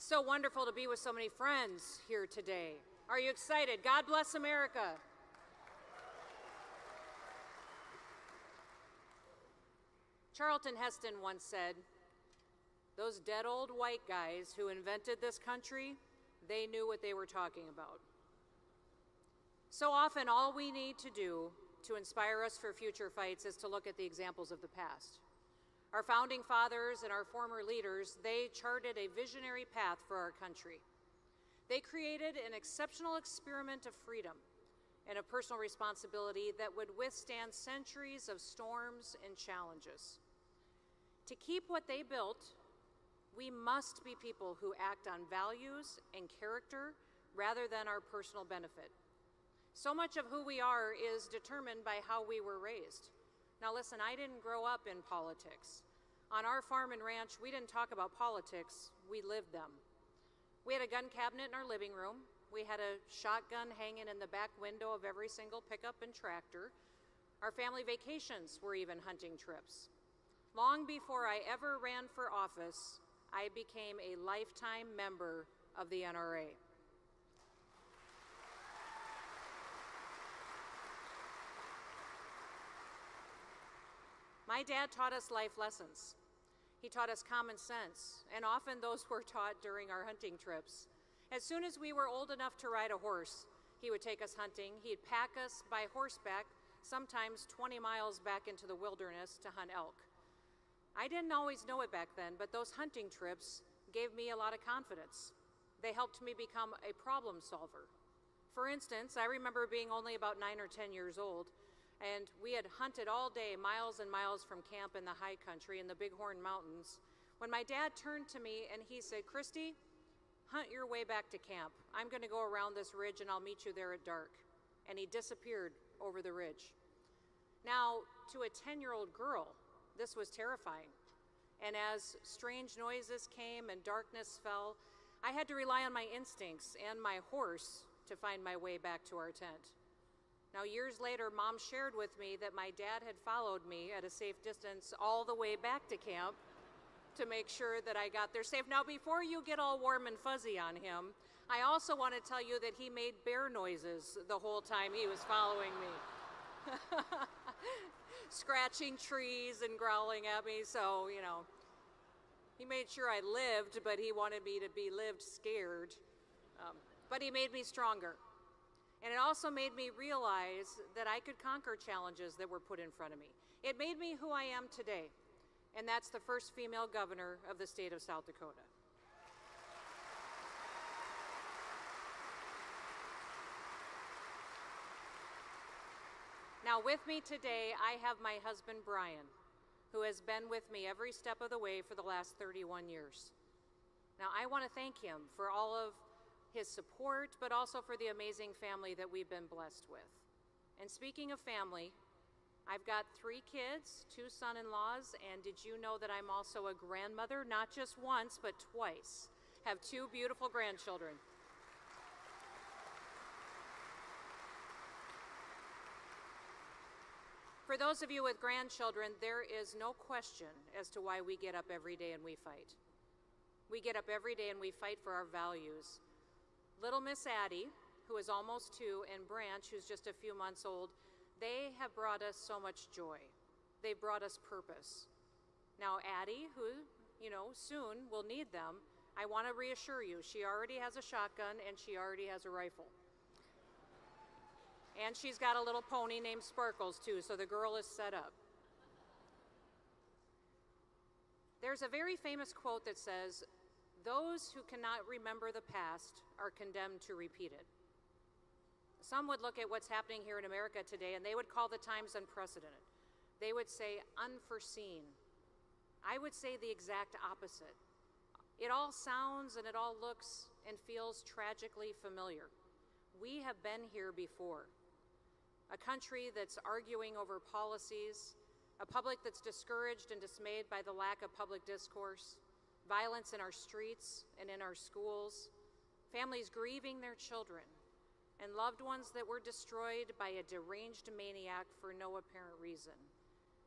So wonderful to be with so many friends here today. Are you excited? God bless America. Charlton Heston once said, "Those dead old white guys who invented this country, they knew what they were talking about." So often, all we need to do to inspire us for future fights is to look at the examples of the past. Our founding fathers and our former leaders, they charted a visionary path for our country. They created an exceptional experiment of freedom and a personal responsibility that would withstand centuries of storms and challenges. To keep what they built, we must be people who act on values and character rather than our personal benefit. So much of who we are is determined by how we were raised. Now listen, I didn't grow up in politics. On our farm and ranch, we didn't talk about politics, we lived them. We had a gun cabinet in our living room. We had a shotgun hanging in the back window of every single pickup and tractor. Our family vacations were even hunting trips. Long before I ever ran for office, I became a lifetime member of the NRA. My dad taught us life lessons. He taught us common sense, and often those were taught during our hunting trips. As soon as we were old enough to ride a horse, he would take us hunting. He'd pack us by horseback, sometimes 20 miles back into the wilderness to hunt elk. I didn't always know it back then, but those hunting trips gave me a lot of confidence. They helped me become a problem solver. For instance, I remember being only about 9 or 10 years old, and we had hunted all day, miles and miles from camp in the high country in the Bighorn Mountains, when my dad turned to me and he said, "Kristi, hunt your way back to camp. I'm going to go around this ridge and I'll meet you there at dark." And he disappeared over the ridge. Now, to a 10-year-old girl, this was terrifying. And as strange noises came and darkness fell, I had to rely on my instincts and my horse to find my way back to our tent. Now, years later, Mom shared with me that my dad had followed me at a safe distance all the way back to camp to make sure that I got there safe. Now, before you get all warm and fuzzy on him, I also want to tell you that he made bear noises the whole time he was following me. Scratching trees and growling at me, so, he made sure I lived, but he wanted me to be lived scared. But he made me stronger. And it also made me realize that I could conquer challenges that were put in front of me. It made me who I am today, and that's the first female governor of the state of South Dakota. Now with me today, I have my husband, Brian, who has been with me every step of the way for the last 31 years. Now I want to thank him for all of his support, but also for the amazing family that we've been blessed with. And speaking of family, I've got 3 kids, 2 son-in-laws, and did you know that I'm also a grandmother? Not just once, but twice. Have 2 beautiful grandchildren. For those of you with grandchildren, there is no question as to why we get up every day and we fight. We get up every day and we fight for our values. Little Miss Addie, who is almost 2, and Branch, who's just a few months old, they have brought us so much joy. They've brought us purpose. Now Addie, who, soon will need them, I want to reassure you, she already has a shotgun and she already has a rifle. And she's got a little pony named Sparkles too, so the girl is set up. There's a very famous quote that says, "Those who cannot remember the past are condemned to repeat it." Some would look at what's happening here in America today and they would call the times unprecedented. They would say unforeseen. I would say the exact opposite. It all sounds and it all looks and feels tragically familiar. We have been here before. A country that's arguing over policies, a public that's discouraged and dismayed by the lack of public discourse, violence in our streets and in our schools, families grieving their children, and loved ones that were destroyed by a deranged maniac for no apparent reason,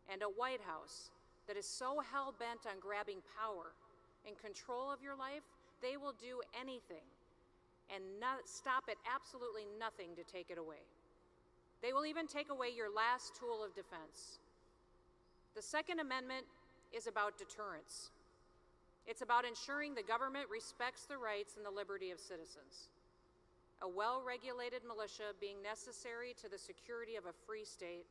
and a White House that is so hell-bent on grabbing power and control of your life they will do anything and stop at absolutely nothing to take it away. They will even take away your last tool of defense. The Second Amendment is about deterrence. It's about ensuring the government respects the rights and the liberty of citizens. A well-regulated militia being necessary to the security of a free state,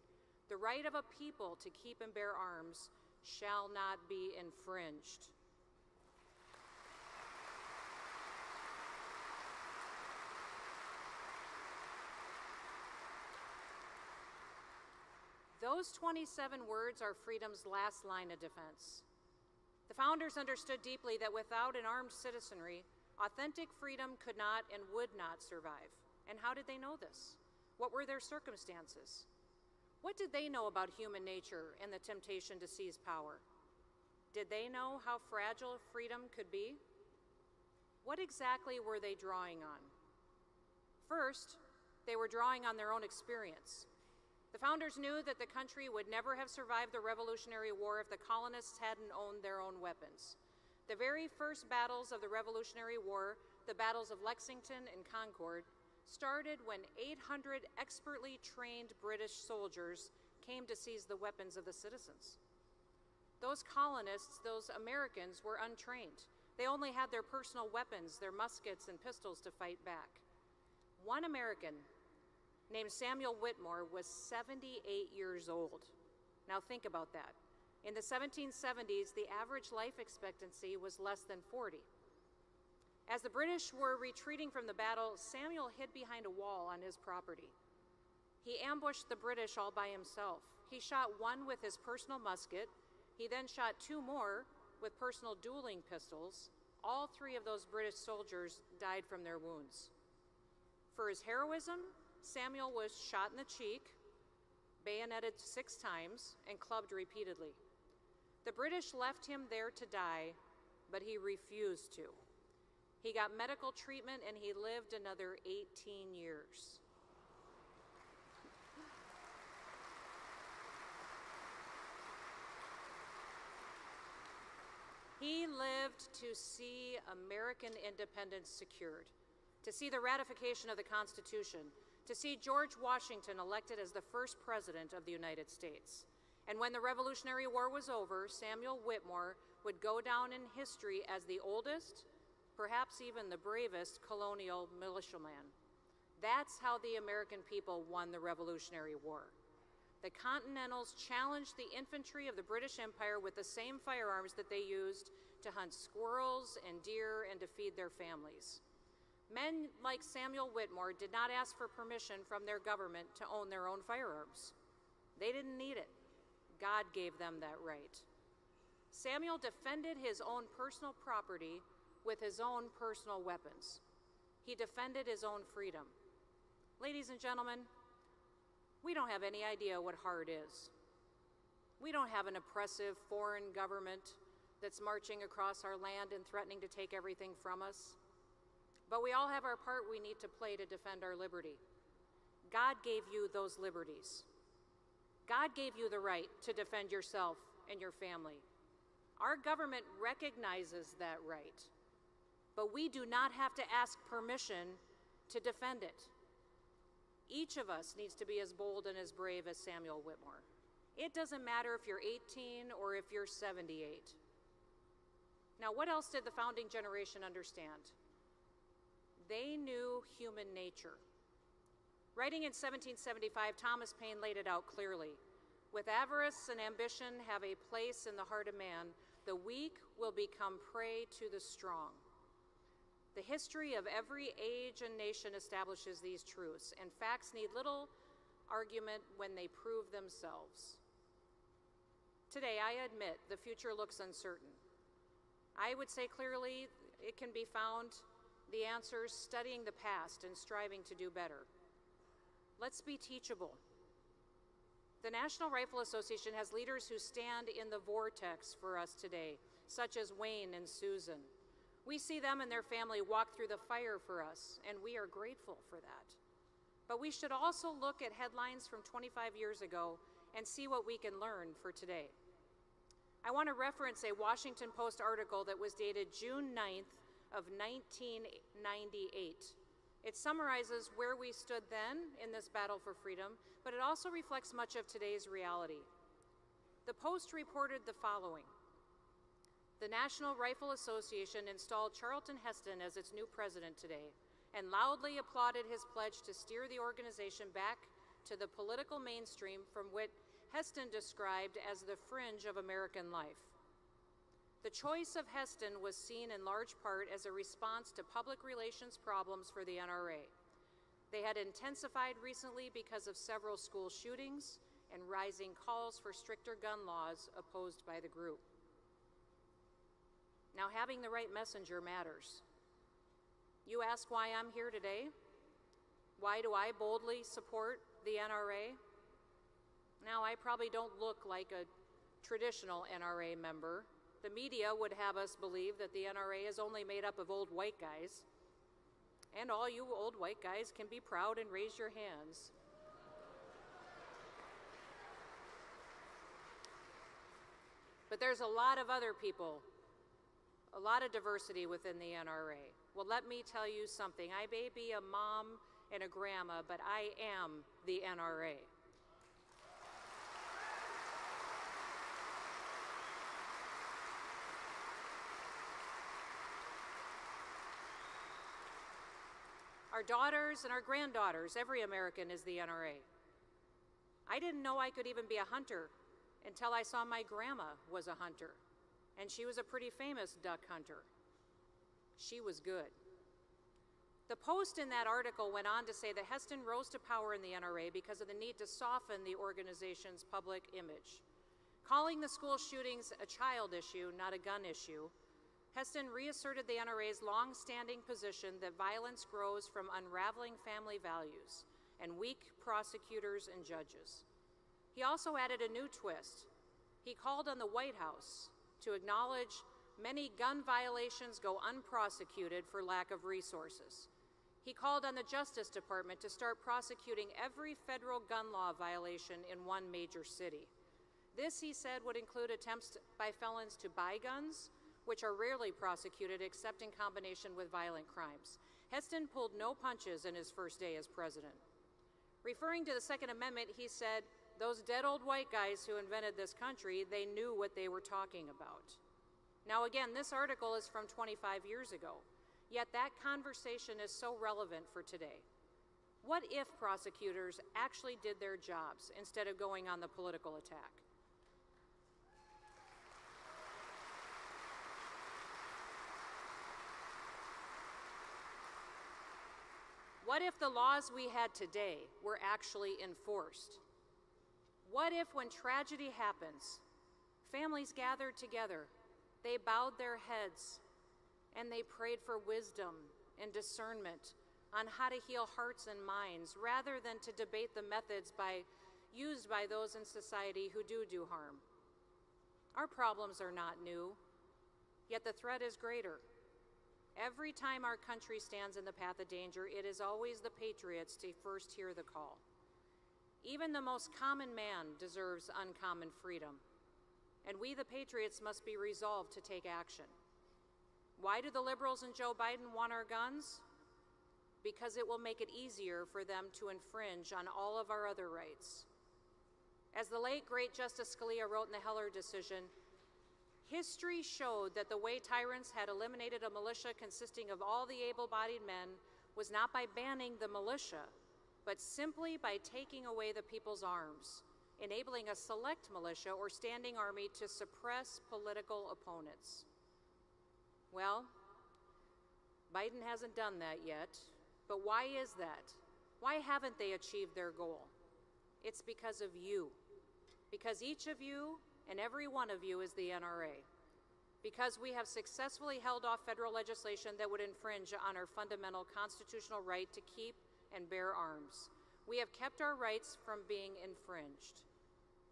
the right of a people to keep and bear arms shall not be infringed. Those 27 words are freedom's last line of defense. The founders understood deeply that without an armed citizenry, authentic freedom could not and would not survive. And how did they know this? What were their circumstances? What did they know about human nature and the temptation to seize power? Did they know how fragile freedom could be? What exactly were they drawing on? First, they were drawing on their own experience. The founders knew that the country would never have survived the Revolutionary War if the colonists hadn't owned their own weapons. The very first battles of the Revolutionary War, the battles of Lexington and Concord, started when 800 expertly trained British soldiers came to seize the weapons of the citizens. Those colonists, those Americans, were untrained. They only had their personal weapons, their muskets and pistols to fight back. One American named Samuel Whitmore was 78 years old. Now think about that. In the 1770s, the average life expectancy was less than 40. As the British were retreating from the battle, Samuel hid behind a wall on his property. He ambushed the British all by himself. He shot one with his personal musket. He then shot two more with personal dueling pistols. All three of those British soldiers died from their wounds. For his heroism, Samuel was shot in the cheek, bayoneted 6 times, and clubbed repeatedly. The British left him there to die, but he refused to. He got medical treatment and he lived another 18 years. He lived to see American independence secured, to see the ratification of the Constitution, to see George Washington elected as the first president of the United States. And when the Revolutionary War was over, Samuel Whitmore would go down in history as the oldest, perhaps even the bravest colonial militiaman. That's how the American people won the Revolutionary War. The Continentals challenged the infantry of the British Empire with the same firearms that they used to hunt squirrels and deer and to feed their families. Men like Samuel Whitmore did not ask for permission from their government to own their own firearms. They didn't need it. God gave them that right. Samuel defended his own personal property with his own personal weapons. He defended his own freedom. Ladies and gentlemen, we don't have any idea what hard is. We don't have an oppressive foreign government that's marching across our land and threatening to take everything from us. But we all have our part we need to play to defend our liberty. God gave you those liberties. God gave you the right to defend yourself and your family. Our government recognizes that right, but we do not have to ask permission to defend it. Each of us needs to be as bold and as brave as Samuel Whitmore. It doesn't matter if you're 18 or if you're 78. Now, what else did the founding generation understand? They knew human nature. Writing in 1775, Thomas Paine laid it out clearly. With avarice and ambition have a place in the heart of man, the weak will become prey to the strong. The history of every age and nation establishes these truths, and facts need little argument when they prove themselves. Today, I admit the future looks uncertain. I would say clearly it can be found the answers studying the past and striving to do better. Let's be teachable. The National Rifle Association has leaders who stand in the vortex for us today, such as Wayne and Susan. We see them and their family walk through the fire for us, and we are grateful for that. But we should also look at headlines from 25 years ago and see what we can learn for today. I want to reference a Washington Post article that was dated June 9th of 1998. It summarizes where we stood then in this battle for freedom, but it also reflects much of today's reality. The Post reported the following. The National Rifle Association installed Charlton Heston as its new president today and loudly applauded his pledge to steer the organization back to the political mainstream from what Heston described as the fringe of American life. The choice of Heston was seen in large part as a response to public relations problems for the NRA. They had intensified recently because of several school shootings and rising calls for stricter gun laws opposed by the group. Now, having the right messenger matters. You ask why I'm here today? Why do I boldly support the NRA? Now, I probably don't look like a traditional NRA member. The media would have us believe that the NRA is only made up of old white guys. And all you old white guys can be proud and raise your hands. But there's a lot of other people, a lot of diversity within the NRA. Well, let me tell you something. I may be a mom and a grandma, but I am the NRA. Our daughters and our granddaughters, every American is the NRA. I didn't know I could even be a hunter until I saw my grandma was a hunter, and she was a pretty famous duck hunter. She was good. The Post in that article went on to say that Heston rose to power in the NRA because of the need to soften the organization's public image. Calling the school shootings a child issue, not a gun issue, Heston reasserted the NRA's long-standing position that violence grows from unraveling family values and weak prosecutors and judges. He also added a new twist. He called on the White House to acknowledge many gun violations go unprosecuted for lack of resources. He called on the Justice Department to start prosecuting every federal gun law violation in one major city. This, he said, would include attempts by felons to buy guns, which are rarely prosecuted except in combination with violent crimes. Heston pulled no punches in his first day as president. Referring to the Second Amendment, he said, those dead old white guys who invented this country, they knew what they were talking about. Now again, this article is from 25 years ago, yet that conversation is so relevant for today. What if prosecutors actually did their jobs instead of going on the political attack? What if the laws we had today were actually enforced? What if, when tragedy happens, families gathered together, they bowed their heads, and they prayed for wisdom and discernment on how to heal hearts and minds, rather than to debate the methods used by those in society who do harm? Our problems are not new, yet the threat is greater. Every time our country stands in the path of danger, it is always the patriots to first hear the call. Even the most common man deserves uncommon freedom, and we, the patriots, must be resolved to take action. Why do the liberals and Joe Biden want our guns? Because it will make it easier for them to infringe on all of our other rights. As the late, great Justice Scalia wrote in the Heller decision, history showed that the way tyrants had eliminated a militia consisting of all the able-bodied men was not by banning the militia, but simply by taking away the people's arms, enabling a select militia or standing army to suppress political opponents. Well, Biden hasn't done that yet, but why is that? Why haven't they achieved their goal? It's because of you. Because each of you and every one of you is the NRA. Because we have successfully held off federal legislation that would infringe on our fundamental constitutional right to keep and bear arms. We have kept our rights from being infringed.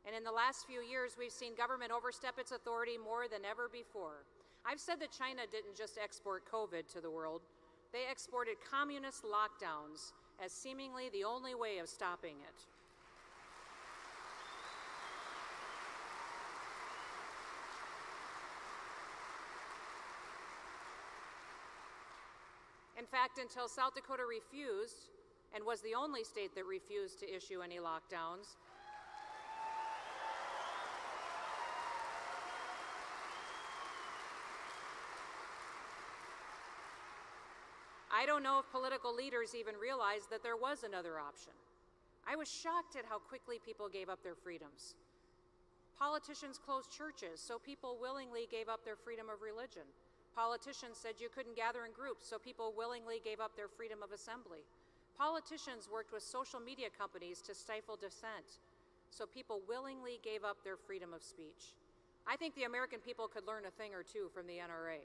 And in the last few years, we've seen government overstep its authority more than ever before. I've said that China didn't just export COVID to the world. They exported communist lockdowns as seemingly the only way of stopping it. In fact, until South Dakota refused, and was the only state that refused to issue any lockdowns, I don't know if political leaders even realized that there was another option. I was shocked at how quickly people gave up their freedoms. Politicians closed churches, so people willingly gave up their freedom of religion. Politicians said you couldn't gather in groups, so people willingly gave up their freedom of assembly. Politicians worked with social media companies to stifle dissent, so people willingly gave up their freedom of speech. I think the American people could learn a thing or two from the NRA.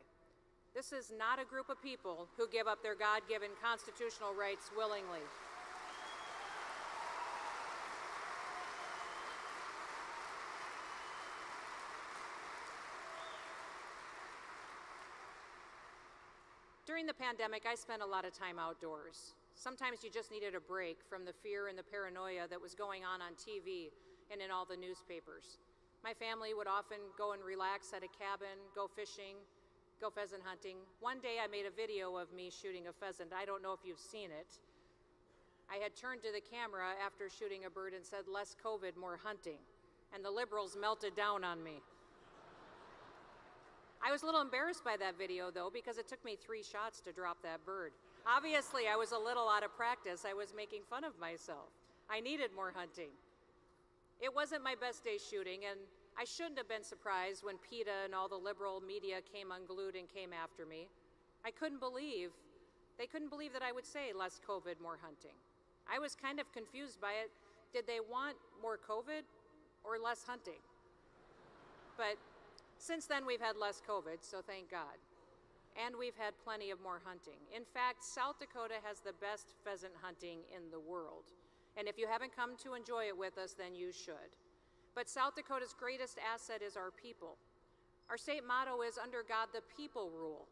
This is not a group of people who give up their God-given constitutional rights willingly. During the pandemic, I spent a lot of time outdoors. Sometimes you just needed a break from the fear and the paranoia that was going on TV and in all the newspapers. My family would often go and relax at a cabin, go fishing, go pheasant hunting. One day I made a video of me shooting a pheasant. I don't know if you've seen it. I had turned to the camera after shooting a bird and said, "Less COVID, more hunting." And the liberals melted down on me. I was a little embarrassed by that video, though, because it took me 3 shots to drop that bird. Obviously, I was a little out of practice. I was making fun of myself. I needed more hunting. It wasn't my best day shooting, and I shouldn't have been surprised when PETA and all the liberal media came unglued and came after me. They couldn't believe that I would say less COVID, more hunting. I was kind of confused by it. Did they want more COVID or less hunting? But since then, we've had less COVID, so thank God. And we've had plenty of more hunting. In fact, South Dakota has the best pheasant hunting in the world. And if you haven't come to enjoy it with us, then you should. But South Dakota's greatest asset is our people. Our state motto is, "Under God, the people rule."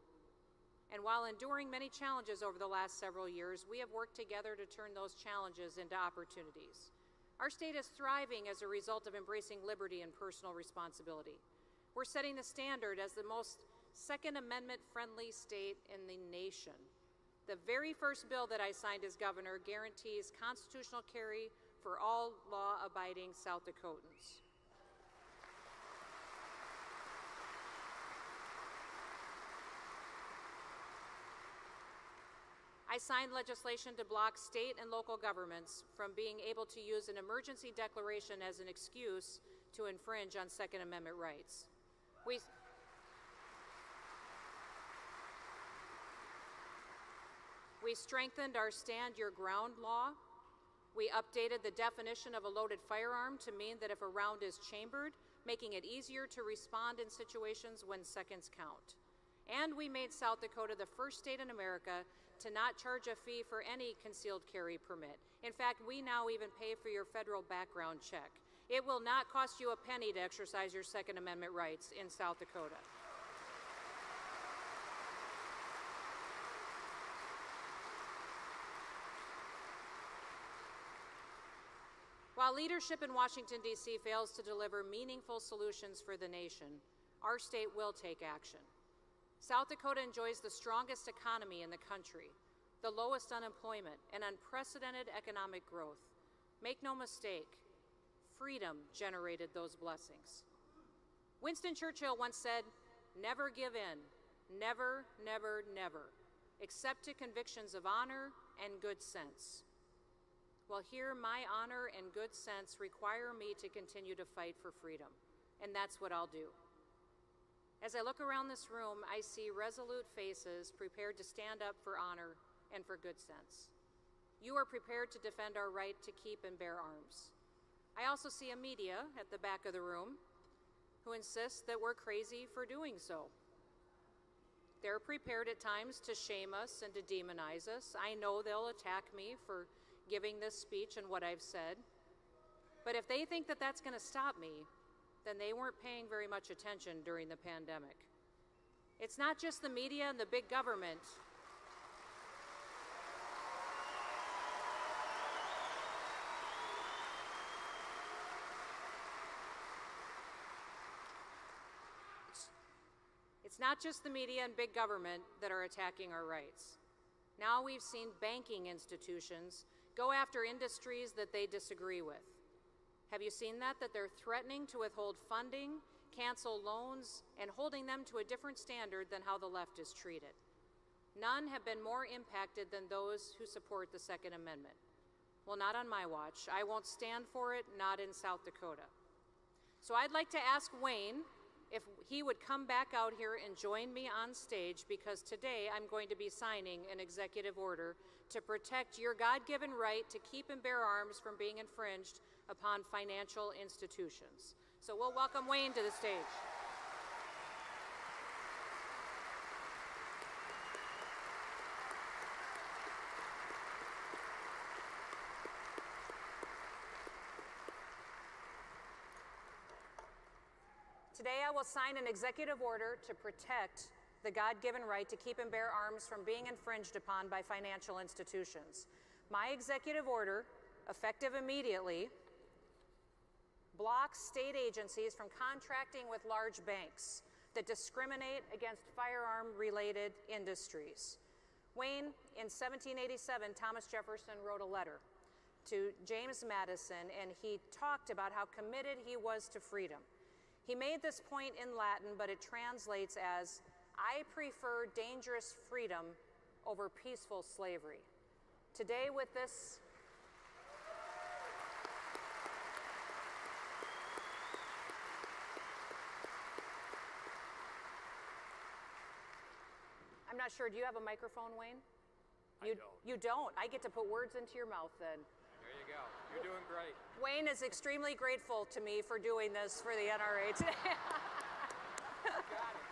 And while enduring many challenges over the last several years, we have worked together to turn those challenges into opportunities. Our state is thriving as a result of embracing liberty and personal responsibility. We're setting the standard as the most Second Amendment-friendly state in the nation. The very first bill that I signed as governor guarantees constitutional carry for all law-abiding South Dakotans. I signed legislation to block state and local governments from being able to use an emergency declaration as an excuse to infringe on Second Amendment rights. We strengthened our Stand Your Ground law. We updated the definition of a loaded firearm to mean that if a round is chambered, making it easier to respond in situations when seconds count. And we made South Dakota the first state in America to not charge a fee for any concealed carry permit. In fact, we now even pay for your federal background check. It will not cost you a penny to exercise your Second Amendment rights in South Dakota. While leadership in Washington, D.C. fails to deliver meaningful solutions for the nation, our state will take action. South Dakota enjoys the strongest economy in the country, the lowest unemployment, and unprecedented economic growth. Make no mistake, freedom generated those blessings. Winston Churchill once said, "Never give in, never, never, never, except to convictions of honor and good sense." Well, here, my honor and good sense require me to continue to fight for freedom, and that's what I'll do. As I look around this room, I see resolute faces prepared to stand up for honor and for good sense. You are prepared to defend our right to keep and bear arms. I also see a media at the back of the room who insists that we're crazy for doing so. They're prepared at times to shame us and to demonize us. I know they'll attack me for giving this speech and what I've said. But if they think that that's going to stop me, then they weren't paying very much attention during the pandemic. It's not just the media and the big government. It's not just the media and big government that are attacking our rights. Now we've seen banking institutions go after industries that they disagree with. Have you seen that? That they're threatening to withhold funding, cancel loans, and holding them to a different standard than how the left is treated. None have been more impacted than those who support the Second Amendment. Well, not on my watch. I won't stand for it, not in South Dakota. So I'd like to ask Wayne if he would come back out here and join me on stage, because today I'm going to be signing an executive order to protect your God-given right to keep and bear arms from being infringed upon financial institutions. So we'll welcome Wayne to the stage. Today I will sign an executive order to protect the God-given right to keep and bear arms from being infringed upon by financial institutions. My executive order, effective immediately, blocks state agencies from contracting with large banks that discriminate against firearm-related industries. Wayne, in 1787, Thomas Jefferson wrote a letter to James Madison, and he talked about how committed he was to freedom. He made this point in Latin, but it translates as, "I prefer dangerous freedom over peaceful slavery." Today with this, I'm not sure, do you have a microphone, Wayne? I don't. You don't? I get to put words into your mouth then. There you go. You're doing great. Wayne is extremely grateful to me for doing this for the NRA today. Got it.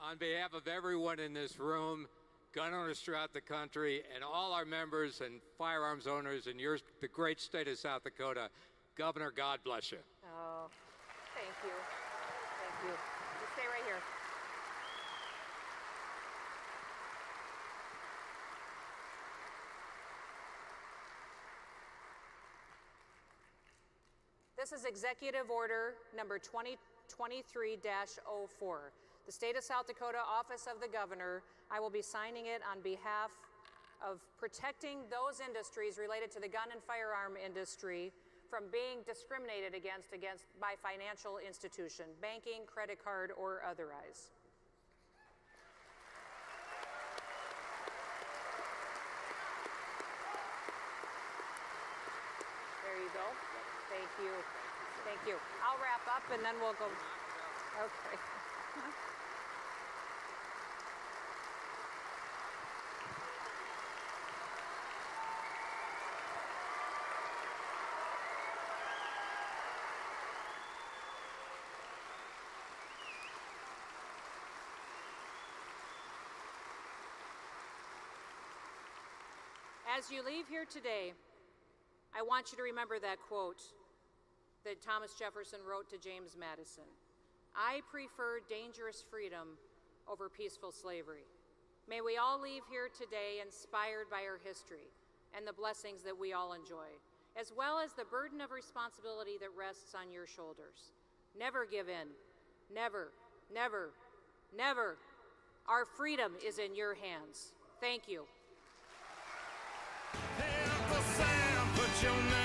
On behalf of everyone in this room, gun owners throughout the country, and all our members and firearms owners in the great state of South Dakota, Governor, God bless you. Oh, thank you. Thank you. You stay right here. This is Executive Order number 2023-04. The State of South Dakota Office of the Governor, I will be signing it on behalf of protecting those industries related to the gun and firearm industry from being discriminated against by financial institution, banking, credit card, or otherwise. There you go. Thank you. Thank you. I'll wrap up and then we'll go. Okay. As you leave here today, I want you to remember that quote that Thomas Jefferson wrote to James Madison. "I prefer dangerous freedom over peaceful slavery." May we all leave here today inspired by our history and the blessings that we all enjoy, as well as the burden of responsibility that rests on your shoulders. Never give in. Never, never, never. Our freedom is in your hands. Thank you. Hey, Uncle Sam, put your name